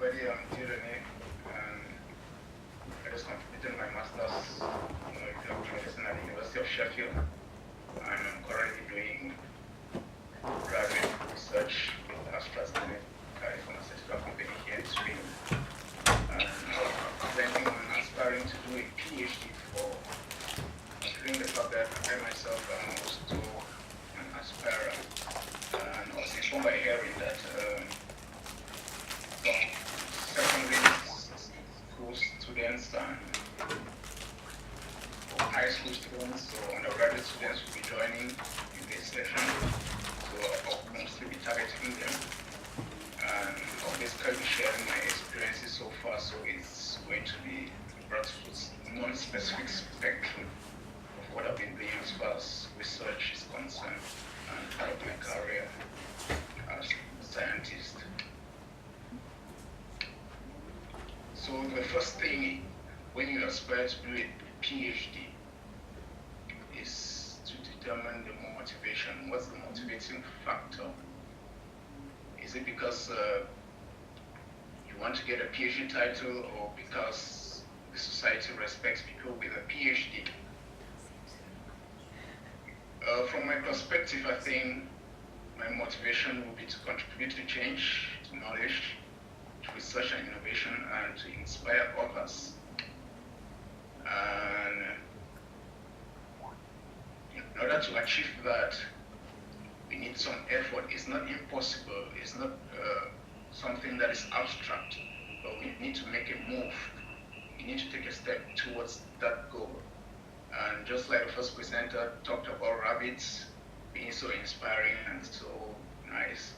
everybody. I'm Cheddy, and I just completed my master's in molecular medicine at the University of Sheffield, and I'm currently doing graduate research with AstraZeneca, a pharmaceutical company here in Sweden. And I'm planning on aspiring to do a PhD for, considering the fact that I myself am also an aspirant. And I was informed by hearing that secondary school students and high school students or undergraduate students will be joining in this session. So I'll mostly be targeting them. And I'll basically be sharing my experiences so far. So it's going to be brought to non-specific spectrum of what I've been doing as far as research is concerned and part of my career as a scientist. So the first thing when you aspire to do a PhD is to determine the motivation. What's the motivating factor? Is it because you want to get a PhD title, or because the society respects people with a PhD? From my perspective, I think my motivation will be to contribute to change, to knowledge, to research and innovation, and to inspire others. And in order to achieve that, we need some effort. It's not impossible. It's not something that is abstract, but we need to make a move. We need to take a step towards that goal. And just like the first presenter talked about rabbits being so inspiring and so nice,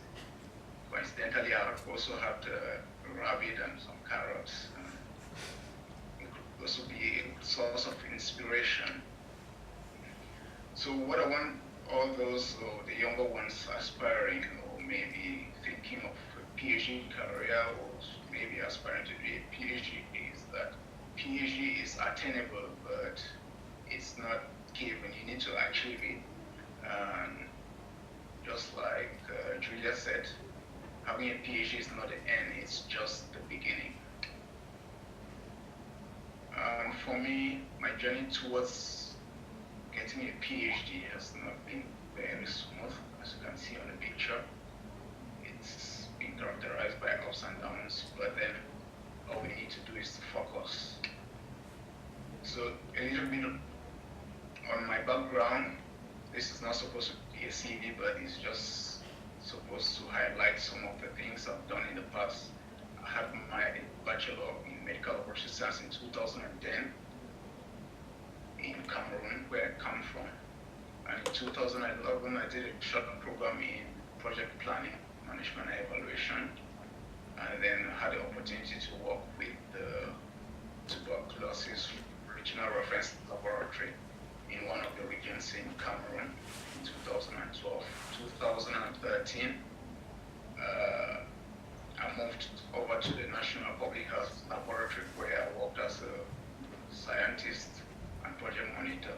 coincidentally, I also had a rabbit and some carrots. It could also be a source of inspiration. So what I want all those, or the younger ones aspiring, or maybe thinking of a PhD career, or maybe aspiring to do a PhD, is that PhD is attainable, but it's not given. You need to achieve it. And just like Julia said, having a PhD is not the end, it's just the beginning. For me, my journey towards getting a PhD has not been very smooth, as you can see on the picture. It's been characterized by ups and downs, but then all we need to do is to focus. So a little bit on my background. This is not supposed to be a CV, but it's just supposed to highlight some of the things I've done in the past. I had my bachelor in medical laboratory science in 2010 in Cameroon, where I come from. And in 2011, I did a short program in project planning, management and evaluation. And then I had the opportunity to work with the tuberculosis regional reference laboratory in one of the regions in Cameroon in 2012. 2013, I moved over to the National Public Health Laboratory, where I worked as a scientist and project monitor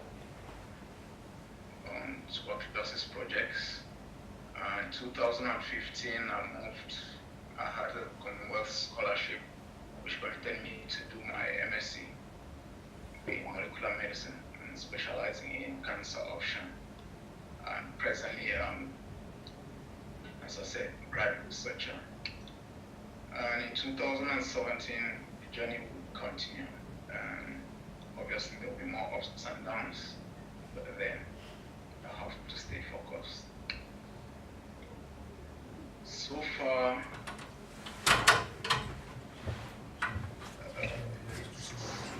on tuberculosis projects. In 2015, I had a Commonwealth scholarship, which permitted me to do my MSc in molecular medicine and specializing in cancer option. And presently, as I said, graduate researcher. And in 2017, the journey will continue. And obviously, there will be more ups and downs, but then I have to stay focused. So far,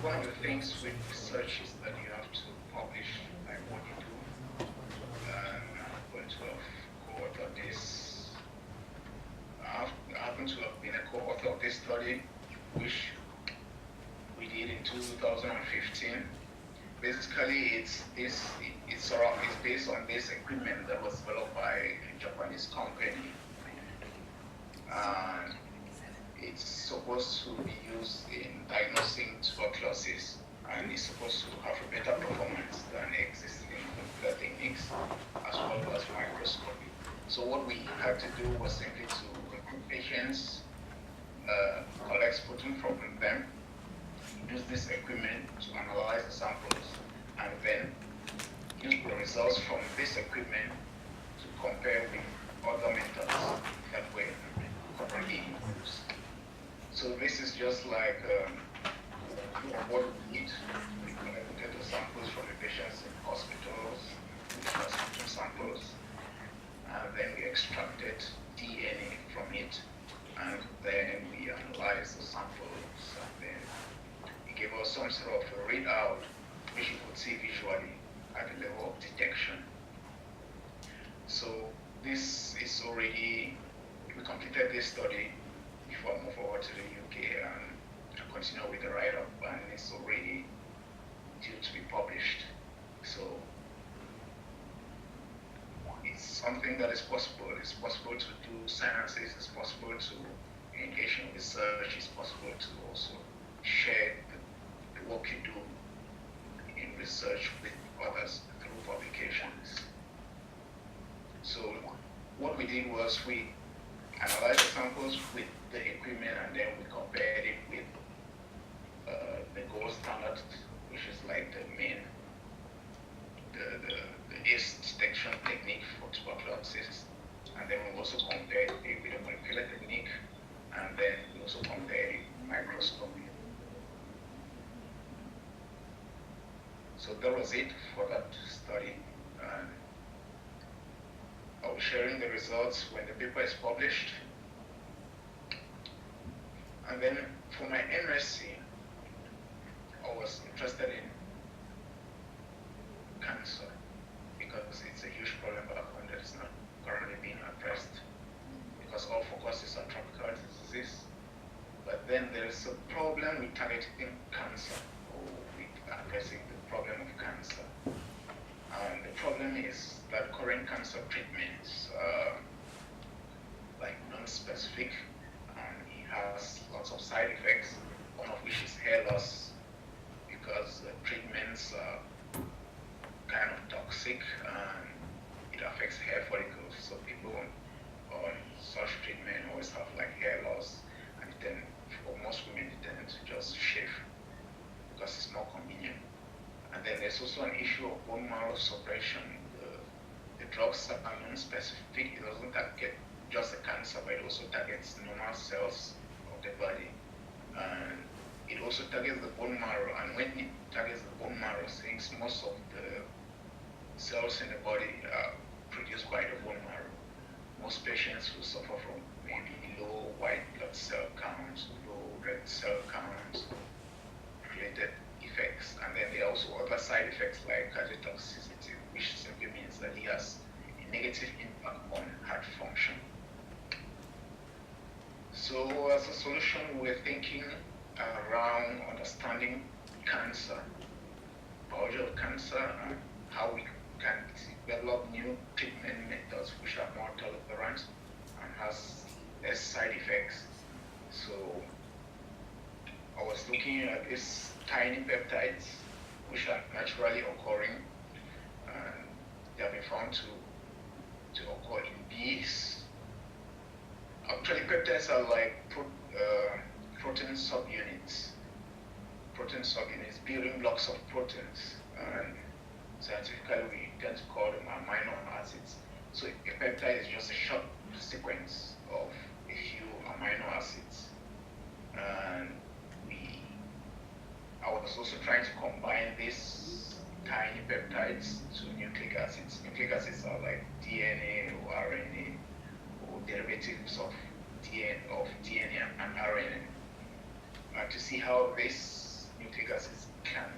one of the things with research is that you have to publish like what you do. And I'm going to have co-authored this. I happen to have been a co-author of this study, which we did in 2015. Basically, it's based on this equipment that was developed by a Japanese company. And it's supposed to be used in diagnosing tuberculosis, and it's supposed to have a better performance than existing molecular techniques, as well as microscopy. So what we had to do was simply to recruit patients, So this is just like what we need. We collected the samples from the patients in hospitals, hospital samples, and then we extracted DNA from it, and then we analyzed the samples, and then it gave us some sort of a readout, which you could see visually at the level of detection. So this is already, we completed this study before I move over to the UK and continue with the write-up, and it's already due to be published. So it's something that is possible. It's possible to do sciences, it's possible to engage in research, it's possible to also share the work you do in research with others through publications. So what we did was we analyzed the samples with the equipment, and then we compared it with the gold standard, which is like the main, the ACE detection technique for tuberculosis. And then we also compared it with a molecular technique, and then we also compared it with microscopy. So that was it for that study. And I'll be sharing the results when the paper is published. And then for my MSc, I was interested in cancer because it's a huge problem back home that is not currently being addressed, because all focus is on tropical diseases. But then there's a problem with targeting cancer, or with addressing the problem of cancer. And the problem is that current cancer treatments are like non-specific, and it has lots of side effects, one of which is hair loss, because the treatments are kind of toxic and it affects hair follicles. So people on such treatment always have like hair loss, and then for most women they tend to just shave because it's more convenient. And then there's also an issue of bone marrow suppression. The drugs are non-specific. It doesn't target just the cancer, but it also targets normal cells of the body. And it also targets the bone marrow. And when it targets the bone marrow, since most of the cells in the body are produced by the bone marrow, most patients will suffer from maybe low white blood cell counts, low red cell counts, related effects. And then there are also other side effects like cardiotoxicity, which simply means that it has a negative impact on heart function. So as a solution, we're thinking around understanding cancer, biology of cancer, and how we can develop new treatment methods which are more tolerant and has less side effects. So I was looking at these tiny peptides which are naturally occurring, and they have been found to occur in bees. Actually, peptides are like protein subunits, building blocks of proteins, and scientifically we tend to call them amino acids. So a peptide is just a short sequence of a few amino acids. And I was also trying to combine these tiny peptides to nucleic acids. Nucleic acids are like DNA or RNA or derivatives of DNA and RNA, to see how these nucleic acids can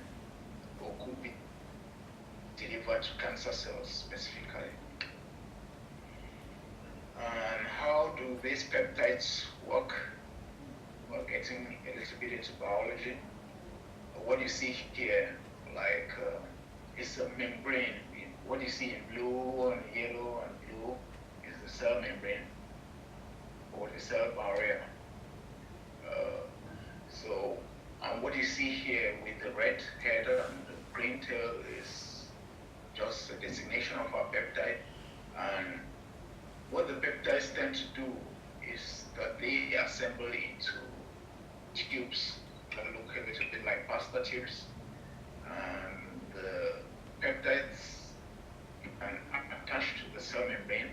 or could be delivered to cancer cells specifically. And how do these peptides work? We're getting a little bit into biology. What you see here, like it's a membrane. What you see in blue and yellow and blue is the cell membrane or the cell barrier. And what you see here with the red head and the green tail is just a designation of our peptide. And what the peptides tend to do is that they assemble into tubes that look a little bit like pasta tubes. And the peptides can attach to the cell membrane.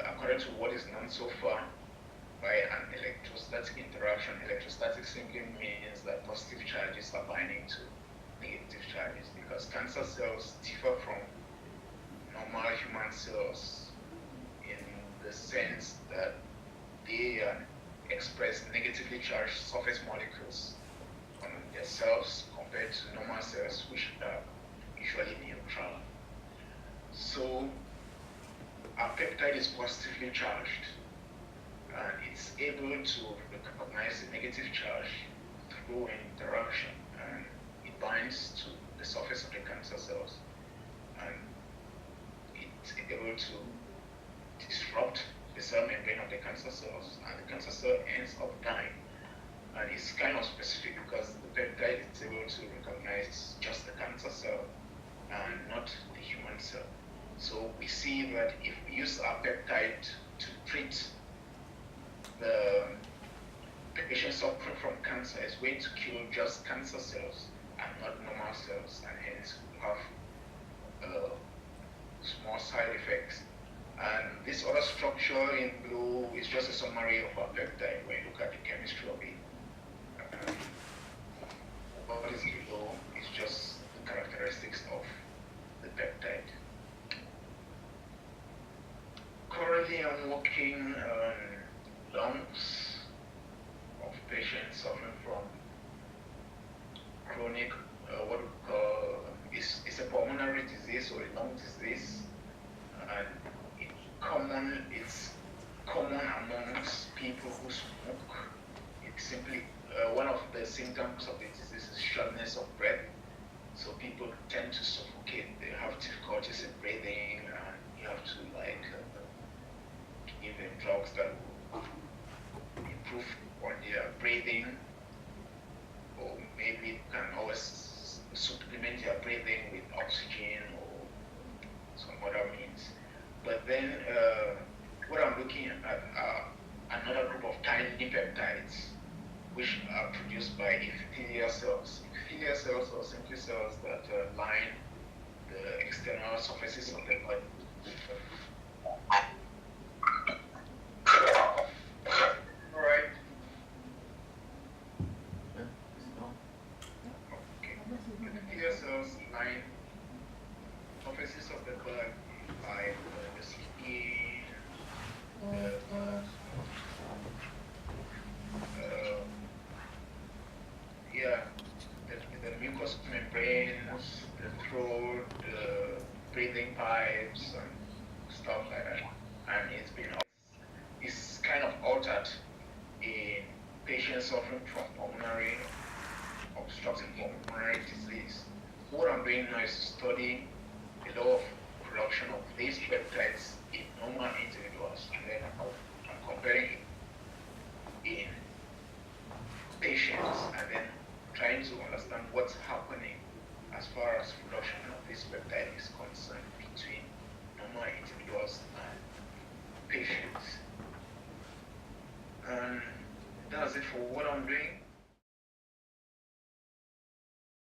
According to what is known so far, by an electrostatic interaction. Electrostatic simply means that positive charges are binding to negative charges, because cancer cells differ from normal human cells in the sense that they express negatively charged surface molecules on their cells compared to normal cells, which are usually neutral. So our peptide is positively charged, and it's able to recognize the negative charge through an interaction, and it binds to the surface of the cancer cells, and it's able to disrupt the cell membrane of the cancer cells, and the cancer cell ends up dying. And it's kind of specific because the peptide is able to recognize just the cancer cell and not the human cell. So we see that if we use our peptide to treat the patient suffering from cancer, it's going to kill just cancer cells and not normal cells, and hence we have small side effects. And this other structure in blue is just a summary of our peptide when you look at the chemistry of it. What is below is just the characteristics of the peptide. Currently, I'm working on lungs of patients suffering from chronic, what we call, it's a pulmonary disease or a lung disease, and it's common amongst people who smoke. It's simply one of the symptoms of the disease is shortness of breath. So people tend to suffocate. They have difficulties in breathing, and you have to give them drugs that will improve on their breathing, or maybe you can always supplement your breathing with oxygen or some other means. But then what I'm looking at are another group of tiny peptides which are produced by epithelial cells. Epithelial cells are simply cells that line the external surfaces of the body. All right. Okay. Epithelial cells line surfaces of the body like the skin, the mucous membranes, the throat, the breathing pipes, and stuff like that. And it's kind of altered in patients suffering from pulmonary obstructive pulmonary disease. What I'm doing now is to study